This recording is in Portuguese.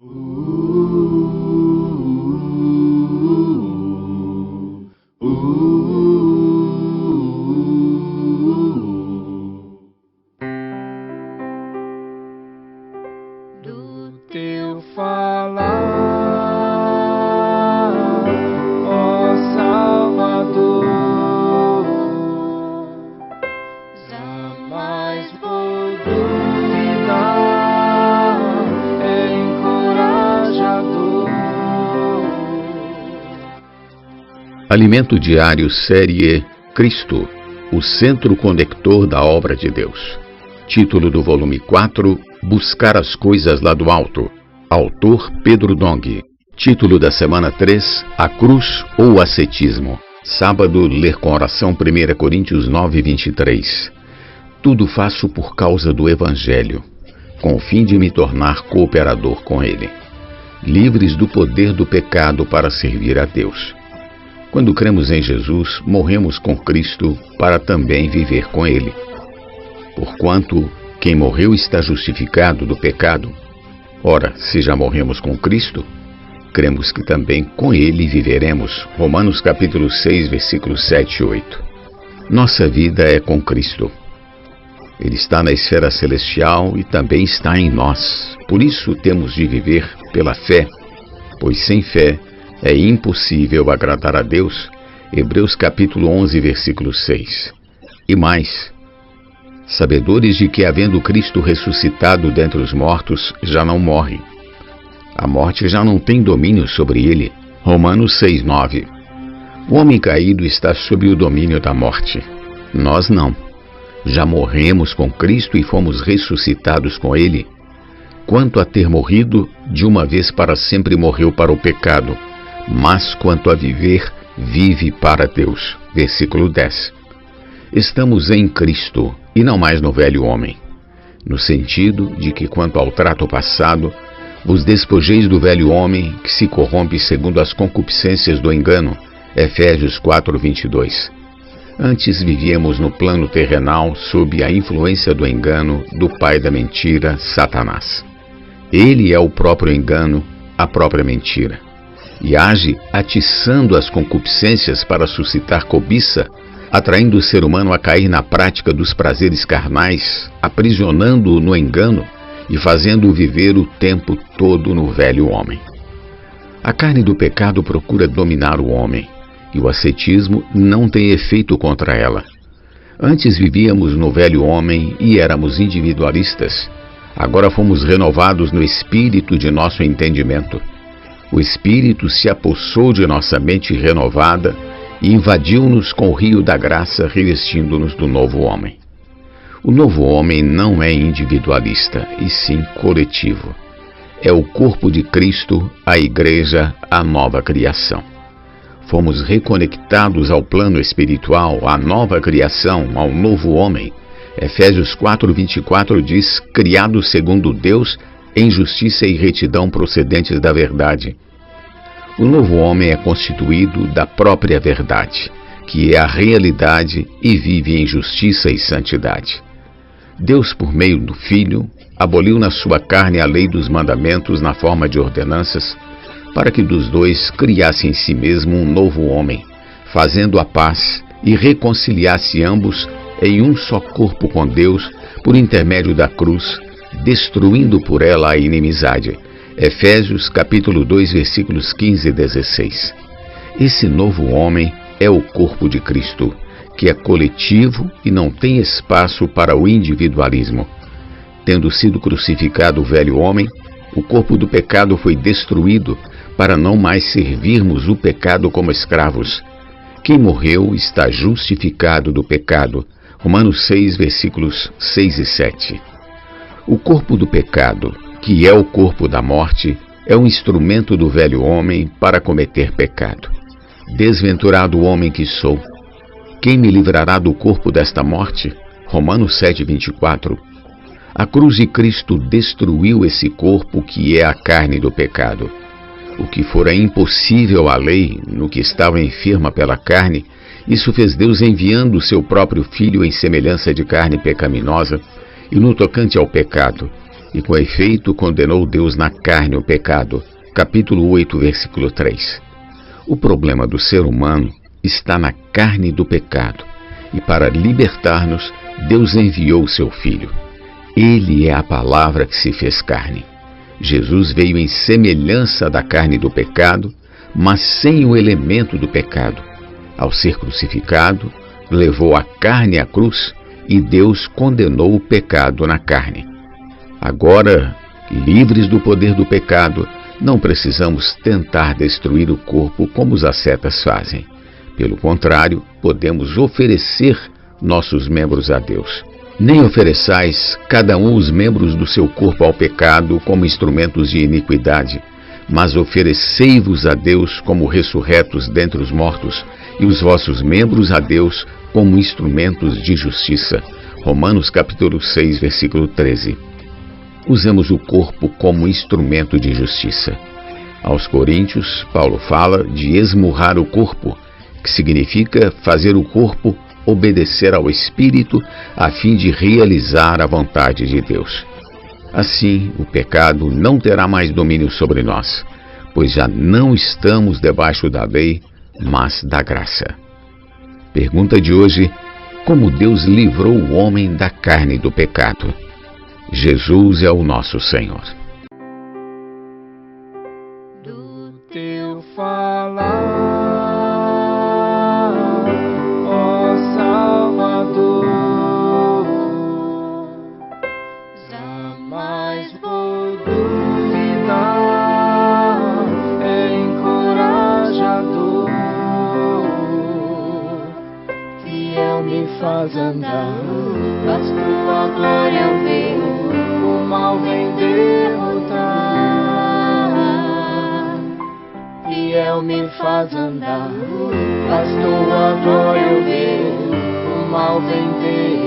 Do teu falar, ó Salvador, jamais vou duvidar, é encorajador. Alimento Diário, série Cristo, o centro conector da obra de Deus. Título do volume 4, Buscar as Coisas lá do Alto. Autor Pedro Dong. Título da semana 3, A Cruz ou o Ascetismo. Sábado, ler com oração 1 Coríntios 9, 23. Tudo faço por causa do Evangelho, com o fim de me tornar cooperador com ele. Livres do poder do pecado para servir a Deus. Quando cremos em Jesus, morremos com Cristo para também viver com ele. Porquanto quem morreu está justificado do pecado. Ora, se já morremos com Cristo, cremos que também com ele viveremos. Romanos capítulo 6, versículos 7 e 8. Nossa vida é com Cristo. Ele está na esfera celestial e também está em nós. Por isso temos de viver pela fé, pois sem fé é impossível agradar a Deus. Hebreus capítulo 11, versículo 6. E mais, sabedores de que, havendo Cristo ressuscitado dentre os mortos, já não morre. A morte já não tem domínio sobre ele. Romanos 6, 9. O homem caído está sob o domínio da morte. Nós não. Já morremos com Cristo e fomos ressuscitados com ele. Quanto a ter morrido, de uma vez para sempre morreu para o pecado, mas quanto a viver, vive para Deus. Versículo 10. Estamos em Cristo e não mais no velho homem, no sentido de que, quanto ao trato passado, vos despojeis do velho homem que se corrompe segundo as concupiscências do engano. Efésios 4, 22. Antes vivíamos no plano terrenal sob a influência do engano do pai da mentira, Satanás. Ele é o próprio engano, a própria mentira, e age atiçando as concupiscências para suscitar cobiça, atraindo o ser humano a cair na prática dos prazeres carnais, aprisionando-o no engano e fazendo-o viver o tempo todo no velho homem. A carne do pecado procura dominar o homem, e o ascetismo não tem efeito contra ela. Antes vivíamos no velho homem e éramos individualistas. Agora fomos renovados no espírito de nosso entendimento. O Espírito se apossou de nossa mente renovada e invadiu-nos com o rio da graça, revestindo-nos do novo homem. O novo homem não é individualista, e sim coletivo. É o corpo de Cristo, a igreja, a nova criação. Fomos reconectados ao plano espiritual, à nova criação, ao novo homem. Efésios 4, 24 diz: criado segundo Deus, em justiça e retidão procedentes da verdade. O novo homem é constituído da própria verdade, que é a realidade, e vive em justiça e santidade. Deus, por meio do Filho, aboliu na sua carne a lei dos mandamentos na forma de ordenanças, para que dos dois criasse em si mesmo um novo homem, fazendo a paz e reconciliasse ambos em um só corpo com Deus por intermédio da cruz, destruindo por ela a inimizade. Efésios capítulo 2, versículos 15 e 16. Esse novo homem é o corpo de Cristo, que é coletivo e não tem espaço para o individualismo. Tendo sido crucificado o velho homem, o corpo do pecado foi destruído para não mais servirmos o pecado como escravos. Quem morreu está justificado do pecado. Romanos 6, versículos 6 e 7. O corpo do pecado, que é o corpo da morte, é um instrumento do velho homem para cometer pecado. Desventurado homem que sou, quem me livrará do corpo desta morte? Romanos 7, 24. A cruz de Cristo destruiu esse corpo que é a carne do pecado. O que fora impossível à lei, no que estava enferma pela carne, isso fez Deus enviando o seu próprio Filho em semelhança de carne pecaminosa, e no tocante ao pecado, E com efeito condenou Deus na carne o pecado. Capítulo 8, versículo 3. O problema do ser humano está na carne do pecado. E para libertar-nos, Deus enviou seu Filho. Ele é a palavra que se fez carne. Jesus veio em semelhança da carne do pecado, mas sem o elemento do pecado. Ao ser crucificado, levou a carne à cruz e Deus condenou o pecado na carne. Agora, livres do poder do pecado, não precisamos tentar destruir o corpo como os ascetas fazem. Pelo contrário, podemos oferecer nossos membros a Deus. Nem ofereçais cada um os membros do seu corpo ao pecado como instrumentos de iniquidade, mas oferecei-vos a Deus como ressurretos dentre os mortos, e os vossos membros a Deus como instrumentos de justiça. Romanos capítulo 6, versículo 13. Usemos o corpo como instrumento de justiça. Aos Coríntios, Paulo fala de esmurrar o corpo, que significa fazer o corpo obedecer ao Espírito a fim de realizar a vontade de Deus. Assim, o pecado não terá mais domínio sobre nós, pois já não estamos debaixo da lei, mas da graça. Pergunta de hoje: como Deus livrou o homem da carne do pecado? Jesus é o nosso Senhor. Do teu falar, ó Salvador, jamais vou duvidar, encorajador, fiel me faz andar, faz tua glória ver, o mal vem derrotar. Fiel me faz andar, faz tua glória ver, o mal vem derrotar.